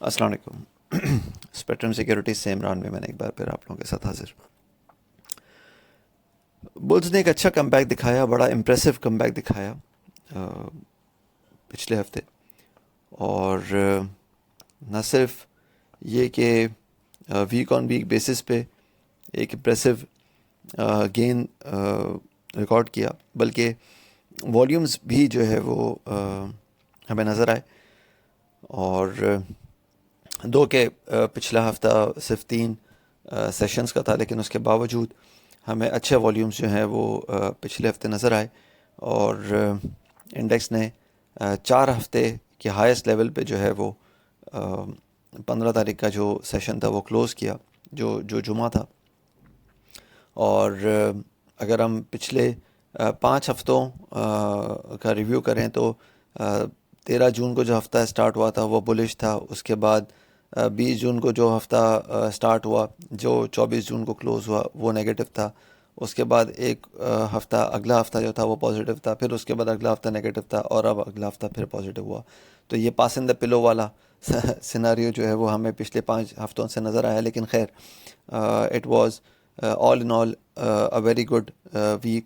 अस्सलाम वालेकुम। Spectrum securities से इमरान में मैंने एक बार फिर आप लोगों के साथ हाजिर। बुल्स ने एक अच्छा कमबैक दिखाया, बड़ा इम्प्रेसिव कमबैक दिखाया पिछले हफ्ते। और न सिर्फ ये कि वीक ऑन वीक बेसिस पे एक इम्प्रेसिव गेन रिकॉर्ड किया, बल्कि वॉल्यूम्स भी जो है वो हमें नज़र आए। और दो के पिछला हफ्ता सिर्फ 3 सेशंस का था, लेकिन उसके बावजूद हमें अच्छे वॉल्यूम्स जो हैं वो पिछले हफ्ते नज़र आए। और इंडेक्स ने 4 हफ्ते के हाईएस्ट लेवल पे जो है वो 15 तारीख का जो सेशन था वो क्लोज़ किया, जो जो जुमा था। और अगर हम पिछले 5 हफ्तों का रिव्यू करें तो 13 जून को जो हफ्ता स्टार्ट हुआ था वो बुलिश था। उसके बाद 20 जून को जो हफ्ता स्टार्ट हुआ, जो 24 जून को क्लोज़ हुआ, वो नेगेटिव था। उसके बाद एक हफ्ता, अगला हफ्ता जो था वो पॉजिटिव था, फिर उसके बाद अगला हफ्ता नेगेटिव था, और अब अगला हफ्ता फिर पॉजिटिव हुआ। तो ये पास इन द पिलो वाला सिनारियो जो है वो हमें पिछले 5 हफ्तों से नज़र आया। लेकिन खैर, it was all in all a very good week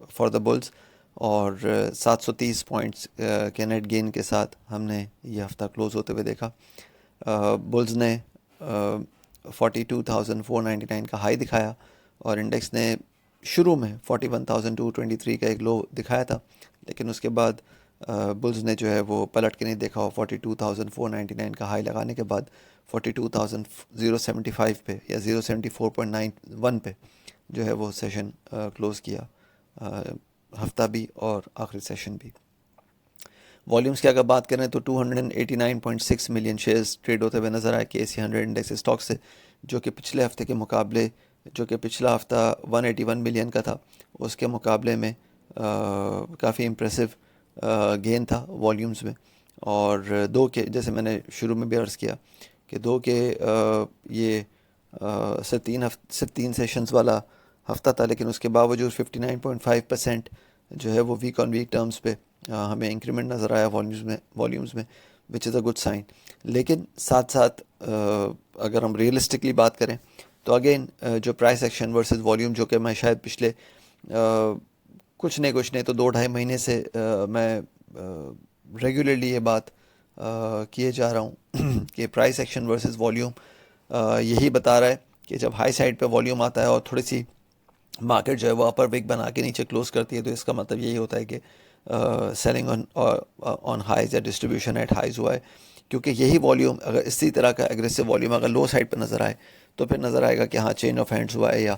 for the bulls. और 730 पॉइंट्स के नेट गेन के साथ हमने ये हफ्ता क्लोज होते हुए देखा। बुल्स ने 42,499 का हाई दिखाया, और इंडेक्स ने शुरू में 41,223 का एक लो दिखाया था। लेकिन उसके बाद बुल्स ने जो है वो पलट के नहीं देखा, और 42,499 का हाई लगाने के बाद 42,075 पे या 074.91 पे जो है वो सेशन क्लोज़ किया, हफ्ता भी और आखिरी सेशन भी। वॉल्यूम्स की अगर बात करें तो 289.6 मिलियन शेयर्स ट्रेड होते हुए नज़र आए KSE 100 इंडेक्स स्टॉक से, जो कि पिछले हफ्ते के मुकाबले, जो कि पिछला हफ्ता 181 मिलियन का था, उसके मुकाबले में काफ़ी इम्प्रेसिव गेन था वॉल्यूम्स में। और दो के, जैसे मैंने शुरू में भी अर्ज़ किया कि दो के ये सिर्फ 3 सेशंस वाला हफ्ता था, लेकिन उसके बावजूद 59.5% जो है वो वीक ऑन वीक टर्म्स पे हमें इंक्रीमेंट नज़र आया वॉल्यूम्स में, which is a good sign. लेकिन साथ साथ अगर हम रियलिस्टिकली बात करें तो अगेन जो प्राइस एक्शन वर्सेस वॉल्यूम, जो कि मैं शायद पिछले कुछ नहीं तो 2-2.5 महीने से मैं रेगुलरली ये बात किए जा रहा हूँ कि प्राइस एक्शन वर्सेस वॉल्यूम यही बता रहा है कि जब हाई साइड पे वॉल्यूम आता है और थोड़ी सी मार्केट जो है वो अपर विक बना के नीचे क्लोज करती है, तो इसका मतलब यही होता है कि सेलिंग ऑन हाइज या डिस्ट्रीब्यूशन एट हाइज हुआ है। क्योंकि यही वॉल्यूम, अगर इसी तरह का एग्रेसिव वॉल्यूम अगर लो साइड पर नज़र आए तो फिर नज़र आएगा कि हाँ, चेन ऑफ हैंड्स हुआ है या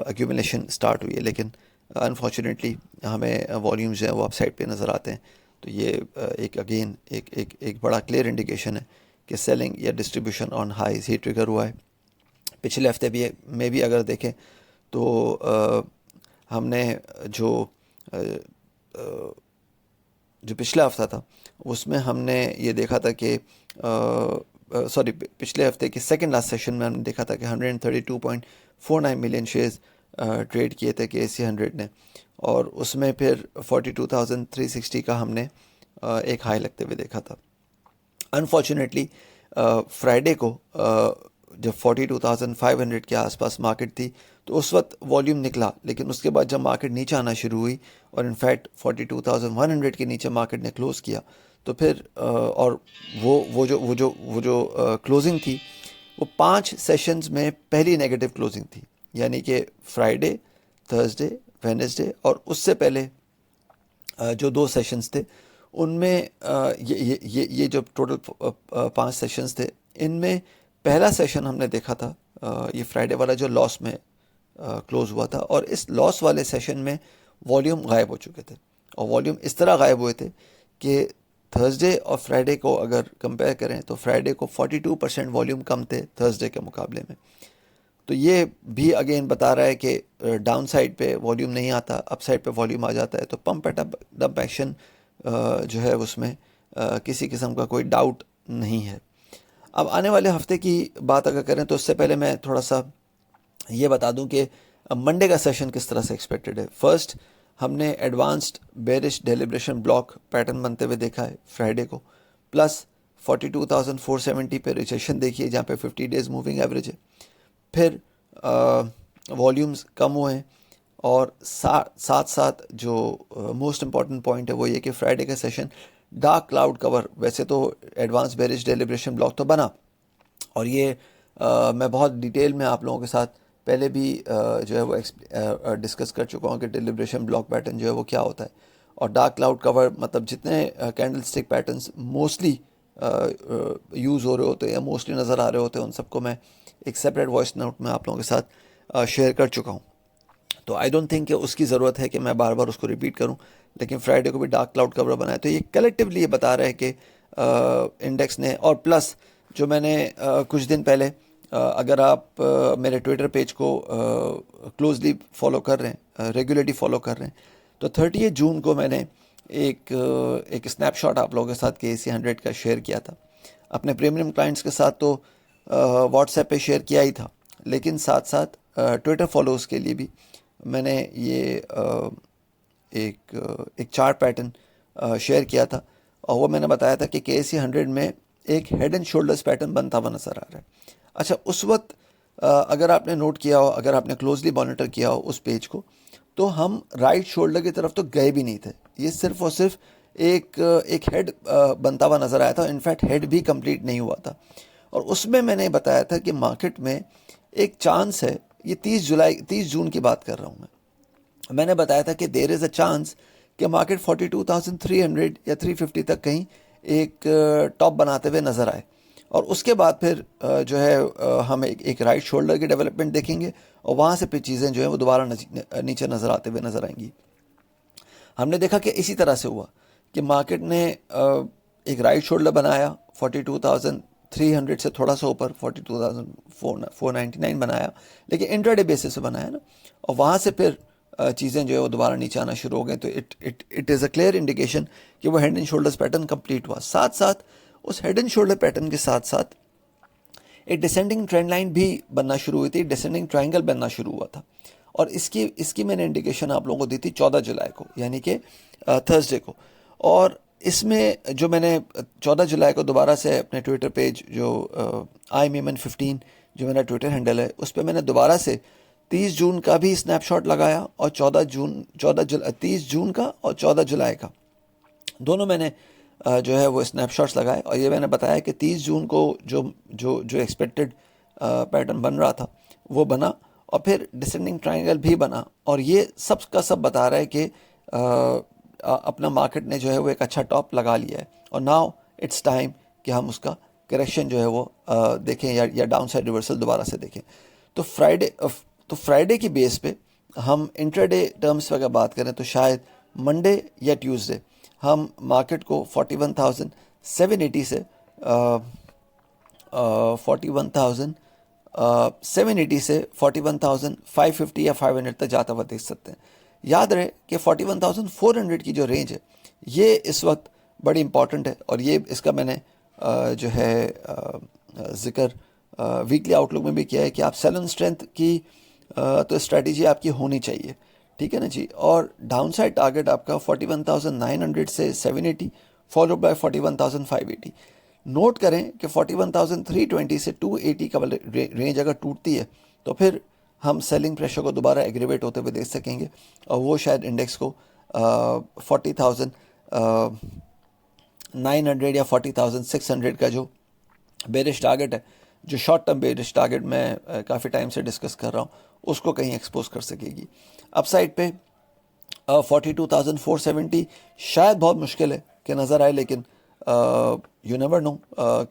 एक्यूमुलेशन स्टार्ट हुई है। लेकिन अनफॉर्चुनेटली हमें वॉल्यूम्स जो है वो अप साइड पर नज़र आते हैं। तो ये एक अगेन एक बड़ा क्लियर इंडिकेशन है कि सेलिंग या डिस्ट्रीब्यूशन ऑन हाइज ही ट्रिगर हुआ है। पिछले हफ्ते भी में भी अगर देखें तो हमने जो जो पिछला हफ्ता था उसमें हमने ये देखा था कि सॉरी, पिछले हफ्ते के सेकंड लास्ट सेशन में हमने देखा था कि 132.49 मिलियन शेयर्स ट्रेड किए थे KSE 100 ने, और उसमें फिर 42,360 का हमने एक हाई लगते हुए देखा था। अनफॉर्चुनेटली फ्राइडे को जब 42,500 के आसपास मार्केट थी तो उस वक्त वॉल्यूम निकला, लेकिन उसके बाद जब मार्केट नीचे आना शुरू हुई और इनफैक्ट 42,100 के नीचे मार्केट ने क्लोज़ किया, तो फिर और वो जो क्लोजिंग थी वो 5 सेशंस में पहली नेगेटिव क्लोजिंग थी। यानी कि फ्राइडे, थर्सडे, वेडनेसडे और उससे पहले जो 2 सेशंस थे उनमें ये जो टोटल 5 सेशंस थे, इनमें पहला सेशन हमने देखा था ये फ्राइडे वाला जो लॉस में क्लोज हुआ था, और इस लॉस वाले सेशन में वॉल्यूम गायब हो चुके थे। और वॉल्यूम इस तरह गायब हुए थे कि थर्सडे और फ्राइडे को अगर कंपेयर करें तो फ्राइडे को 42% वॉल्यूम कम थे थर्सडे के मुकाबले में। तो ये भी अगेन बता रहा है कि डाउन साइड पे वॉल्यूम नहीं आता, अप साइड पे वॉल्यूम आ जाता है, तो पंप एट डंप एक्शन जो है उसमें किसी किस्म का कोई डाउट नहीं है। अब आने वाले हफ्ते की बात अगर करें तो उससे पहले मैं थोड़ा सा ये बता दूं कि मंडे का सेशन किस तरह से एक्सपेक्टेड है। फर्स्ट, हमने advanced bearish deliberation block pattern बनते हुए देखा है फ्राइडे को, प्लस 42,470 पे रिजेक्शन देखिए जहाँ पे 50 डेज मूविंग एवरेज है। फिर वॉल्यूम्स कम हुए हैं और साथ साथ जो मोस्ट इम्पॉर्टेंट पॉइंट है वो ये कि फ्राइडे का सेशन डार्क क्लाउड कवर, वैसे तो एडवांस बेरिश डेलिब्रेशन ब्लॉक तो बना, और ये मैं बहुत डिटेल में आप लोगों के साथ पहले भी जो है वो डिस्कस कर चुका हूँ कि डेलिब्रेशन ब्लॉक पैटर्न जो है वो क्या होता है। और डार्क क्लाउड कवर मतलब जितने candle stick patterns mostly use हो रहे होते हैं या मोस्टली नज़र आ रहे होते हैं, उन सबको मैं एक सेपरेट वॉइस नोट में आप लोगों के साथ शेयर कर चुका हूँ। तो आई डोंट थिंक कि उसकी ज़रूरत है कि मैं बार बार उसको रिपीट करूं। लेकिन फ्राइडे को भी डार्क क्लाउड कवर बनाया, तो ये कलेक्टिवली ये बता रहे हैं कि इंडेक्स ने, और प्लस जो मैंने कुछ दिन पहले अगर आप मेरे ट्विटर पेज को क्लोजली फॉलो कर रहे हैं, रेगुलरली फॉलो कर रहे हैं, तो 30 जून को मैंने एक स्नैपशॉट आप लोगों के साथ KSE 100 का शेयर किया था। अपने प्रीमियम क्लाइंट्स के साथ तो व्हाट्सएप पे शेयर किया ही था, लेकिन साथ साथ ट्विटर फॉलोअर्स के लिए भी मैंने ये एक चार्ट पैटर्न शेयर किया था, और वो मैंने बताया था कि KSE 100 में एक हेड एंड शोल्डर्स पैटर्न बनता हुआ नज़र आ रहा है। अच्छा, उस वक्त अगर आपने नोट किया हो, अगर आपने क्लोजली मॉनिटर किया हो उस पेज को, तो हम राइट शोल्डर की तरफ तो गए भी नहीं थे। ये सिर्फ और सिर्फ एक हेड बनता हुआ नज़र आया था। इनफैक्ट हेड भी कंप्लीट नहीं हुआ था, और उसमें मैंने बताया था कि मार्केट में एक चांस है, ये 30 जून की बात कर रहा हूँ मैंने बताया था कि देयर इज़ अ चांस कि मार्केट 42,300 या 350 तक कहीं एक टॉप बनाते हुए नज़र आए, और उसके बाद फिर जो है हम एक राइट शोल्डर की डेवलपमेंट देखेंगे, और वहाँ से फिर चीज़ें जो है वो दोबारा नीचे नज़र आते हुए नज़र आएंगी। हमने देखा कि इसी तरह से हुआ कि मार्केट ने एक राइट शोल्डर बनाया 42,300 से थोड़ा सा ऊपर 42,499 बनाया, लेकिन इंट्राडे बेसिस पे बनाया ना, और वहाँ से फिर चीज़ें जो है वो दोबारा नीचे आना शुरू हो गई। तो it is a clear indication कि वो head and shoulders pattern complete हुआ। साथ साथ उस हेड एंड शोल्डर पैटर्न के साथ साथ एक डिसेंडिंग ट्रेंड लाइन भी बनना शुरू हुई थी, डिसेंडिंग ट्रायंगल बनना शुरू हुआ था, और इसकी मैंने इंडिकेशन आप लोगों को दी थी 14 जुलाई को, यानी कि थर्सडे को। और इसमें जो मैंने 14 जुलाई को दोबारा से अपने ट्विटर पेज जो IMEMN15 जो मेरा ट्विटर हैंडल है, उस पर मैंने दोबारा से 30 जून का भी स्नैपशॉट लगाया, और 30 जून का और 14 जुलाई का दोनों मैंने जो है वो स्नैपशॉट्स लगाए, और ये मैंने बताया कि 30 जून को जो जो जो एक्सपेक्टेड पैटर्न बन रहा था वो बना, और फिर डिसेंडिंग ट्रायंगल भी बना, और ये सब का सब बता रहा है कि अपना मार्केट ने जो है वो एक अच्छा टॉप लगा लिया है, और नाउ इट्स टाइम कि हम उसका करेक्शन जो है वो देखें या डाउन साइड रिवर्सल दोबारा से देखें। तो फ्राइडे की बेस पे हम इंट्राडे टर्म्स पर अगर बात करें तो शायद मंडे या ट्यूसडे हम मार्केट को 41,780 से 41,780 से 41,550 या 500 तक जाता हुआ देख सकते हैं। याद रहे कि 41,400 की जो रेंज है ये इस वक्त बड़ी इंपॉर्टेंट है, और ये इसका मैंने जो है जिक्र वीकली आउटलुक में भी किया है कि आप सेल ऑन स्ट्रेंथ की तो स्ट्रेटजी आपकी होनी चाहिए, ठीक है ना जी। और डाउन साइड टारगेट आपका 41,900 से 780 फॉलोड बाय 41,580। नोट करें कि 41,320 से 280 का रेंज अगर टूटती है तो फिर हम सेलिंग प्रेशर को दोबारा एग्रीवेट होते हुए देख सकेंगे, और वो शायद इंडेक्स को 40,900 या 40,600 का जो बेरिश टारगेट है, जो शॉर्ट टर्म बेरिश टारगेट मैं काफ़ी टाइम से डिस्कस कर रहा हूँ, उसको कहीं एक्सपोज कर सकेगी। अपसाइड पे 42,470 शायद बहुत मुश्किल है कि नज़र आए, लेकिन यू नेवर नो,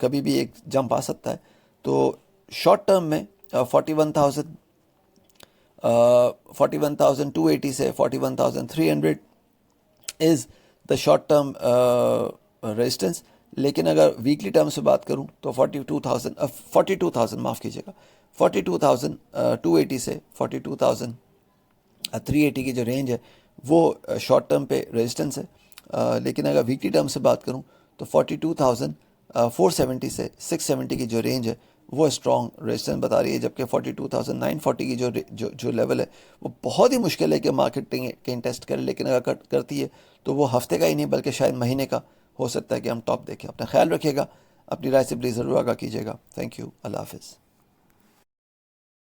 कभी भी एक जंप आ सकता है। तो शॉर्ट टर्म में 41,280 से 41,300 is the short term resistance. लेकिन अगर वीकली टर्म से बात करूं तो 42,000 माफ़ कीजिएगा, 42,280 से 42,380 की जो रेंज है वो शॉर्ट टर्म पे रेजिस्टेंस है। लेकिन अगर वीकली टर्म से बात करूं तो 42,470 से 670 की जो रेंज है वो स्ट्रॉन्ग रेजिस्टेंस बता रही है, जबकि 42,940 की जो लेवल है वो बहुत ही मुश्किल है कि मार्केट कहीं टेस्ट करे, लेकिन अगर करती है तो वो हफ्ते का ही नहीं बल्कि शायद महीने का हो सकता है कि हम टॉप देखें। अपना ख्याल रखिएगा, अपनी राय से प्लीज़ ज़रूर आगाह कीजिएगा। थैंक यू, अल्लाह हाफ़िज़।